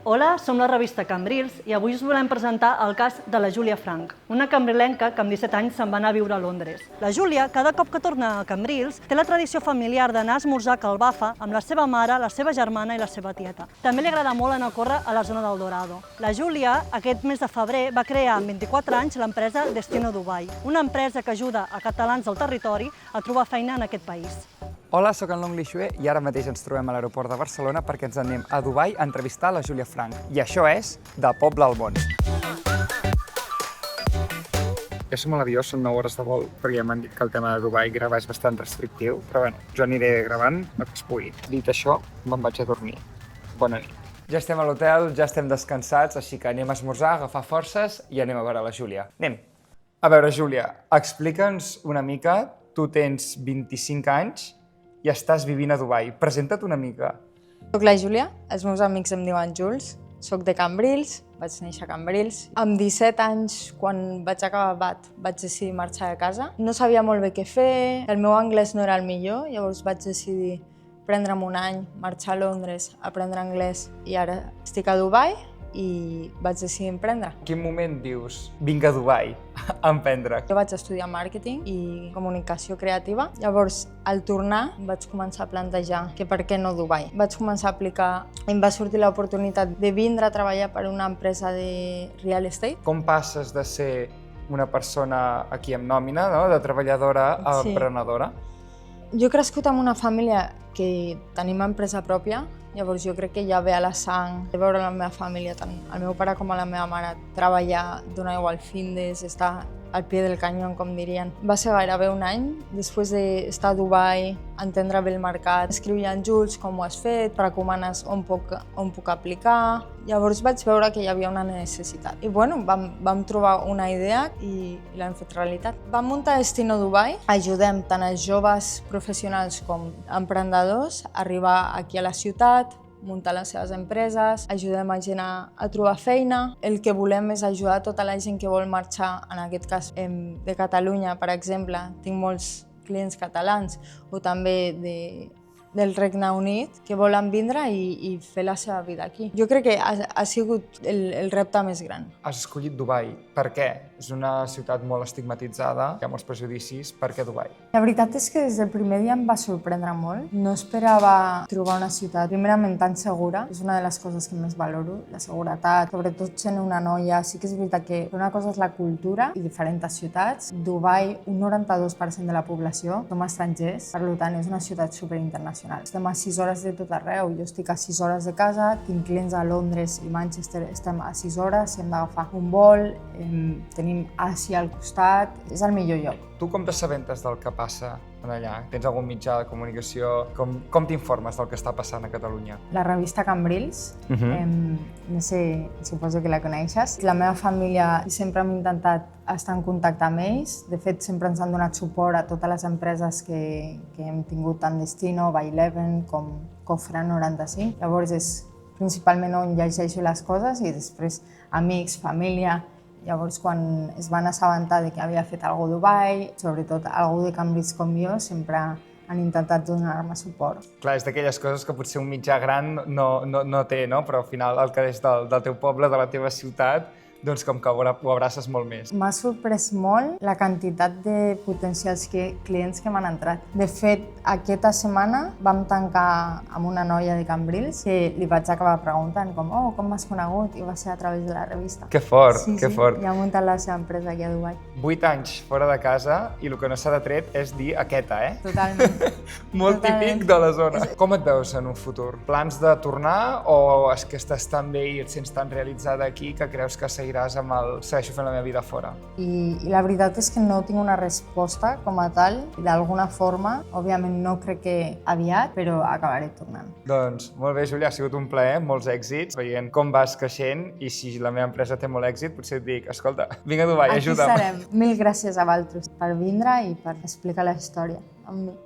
Hola, som la revista Cambrils i avui us volem presentar el cas de la Júlia Frank, una cambrilenca que amb 17 anys se'n va anar a viure a Londres. La Júlia, cada cop que torna a Cambrils, té la tradició familiar d'anar a esmorzar a Calbafa amb la seva mare, la seva germana i la seva tieta. També li agrada molt anar a córrer a la zona del Dorado. La Júlia, aquest mes de febrer, va crear amb 24 anys l'empresa Destino Dubai, una empresa que ajuda a catalans del territori a trobar feina en aquest país. Hola, sóc en Long Lixue i ara mateix ens trobem a l'aeroport de Barcelona perquè ens anem a Dubai a entrevistar la Júlia Frank. I això és De Poble al Món. Jo som a l'avió, són 9 hores de vol, perquè ja m'han dit que el tema de Dubai gravar és bastant restrictiu, però bueno, jo aniré gravant el que es pugui. Dit això, me'n vaig a dormir. Bona nit. Ja estem a l'hotel, ja estem descansats, així que anem a esmorzar, a agafar forces i anem a veure la Júlia. Anem! A veure, Júlia, explica'ns una mica, tu tens 25 anys i estàs vivint a Dubai. Presenta't una mica. Soc la Júlia, els meus amics em diuen Jules, soc de Cambrils, vaig néixer a Cambrils. Amb 17 anys, quan vaig acabar BAT, vaig decidir marxar de casa. No sabia molt bé què fer, el meu anglès no era el millor, llavors vaig decidir prendre'm un any, marxar a Londres, aprendre anglès i ara estic a Dubai i vaig decidir emprendre. En quin moment dius, vinc a Dubai a emprendre? Jo vaig estudiar màrqueting i comunicació creativa. Llavors, al tornar, vaig començar a plantejar que per què no Dubai. Vaig començar a aplicar i em va sortir l'oportunitat de vindre a treballar per una empresa de real estate. Com passes de ser una persona aquí amb nòmina, no? De treballadora a emprenedora? Jo he crescut en una família que tenim empresa pròpia, llavors jo crec que ja ve a la sang de veure la meva família, tant el meu pare com la meva mare, treballar, donar igual findes, estar al pie del canyón, com dirien. Va ser gairebé un any, després d'estar a Dubai, entendre bé el mercat, escriure en Jules com ho has fet, recomanes on puc aplicar. Llavors vaig veure que hi havia una necessitat. I bueno, vam trobar una idea i l'hem fet realitat. Vam muntar Destino Dubai, ajudem tant els joves professionals com emprenedors a arribar aquí a la ciutat, muntar les seves empreses, ajudem a gent a trobar feina. El que volem és ajudar tota la gent que vol marxar, en aquest cas de Catalunya, per exemple. Tinc molts clients catalans o també del Regne Unit que volen vindre i fer la seva vida aquí. Jo crec que ha sigut el repte més gran. Has escollit Dubai. Per què? És una ciutat molt estigmatitzada, hi ha molts prejudicis. Per què Dubai? La veritat és que des del primer dia em va sorprendre molt. No esperava trobar una ciutat primerament tan segura. És una de les coses que més valoro, la seguretat. Sobretot sent una noia, sí que és veritat que una cosa és la cultura i diferents ciutats. Dubai, un 92% de la població som estrangers, per tant és una ciutat superinternacional. Estem a 6 hores de tot arreu. Jo estic a 6 hores de casa, tinc clients a Londres i Manchester, estem a 6 hores, si hem d'agafar un vol, tenim Àsia al costat, és el millor lloc. Tu com t'assabentes del que passa allà? Tens algun mitjà de comunicació? Com t'informes del que està passant a Catalunya? La revista Cambrils, no sé, suposo que la coneixes. La meva família sempre hem intentat estar en contacte amb ells. De fet, sempre ens han donat suport a totes les empreses que hem tingut, tant Destino, By Eleven com Cofra 95. Llavors és principalment on llegeixo les coses i després amics, família. Llavors, quan es van assabentar de que havia fet alguna cosa a Dubai, sobretot algú de Cambrils com jo, sempre han intentat donar-me suport. Clar, és d'aquelles coses que potser un mitjà gran no té, no? Però al final el que és del teu poble, de la teva ciutat, doncs com que ho abraces molt més. M'ha sorprès molt la quantitat de potencials clients que m'han entrat. De fet, aquesta setmana vam tancar amb una noia de Cambrils que li vaig acabar preguntant com m'has conegut? I va ser a través de la revista. Que fort, que fort. I ha muntat la seva empresa aquí a Dubai. 8 anys fora de casa i el que no s'ha de tret és dir aquesta, Totalment. Molt típic de la zona. Com et veus en un futur? Plans de tornar o és que estàs tan bé i et sents tan realitzada aquí que creus que segueixo fent la meva vida fora? I la veritat és que no tinc una resposta com a tal. D'alguna forma, òbviament no crec que aviat, però acabaré tornant. Doncs molt bé, Júlia, ha sigut un plaer, molts èxits, veient com vas creixent i si la meva empresa té molt èxit, potser et dic, escolta, vinc a Dubai, ajuda'm. Aquí serem. Mil gràcies a vosaltres per vindre i per explicar la història amb mi.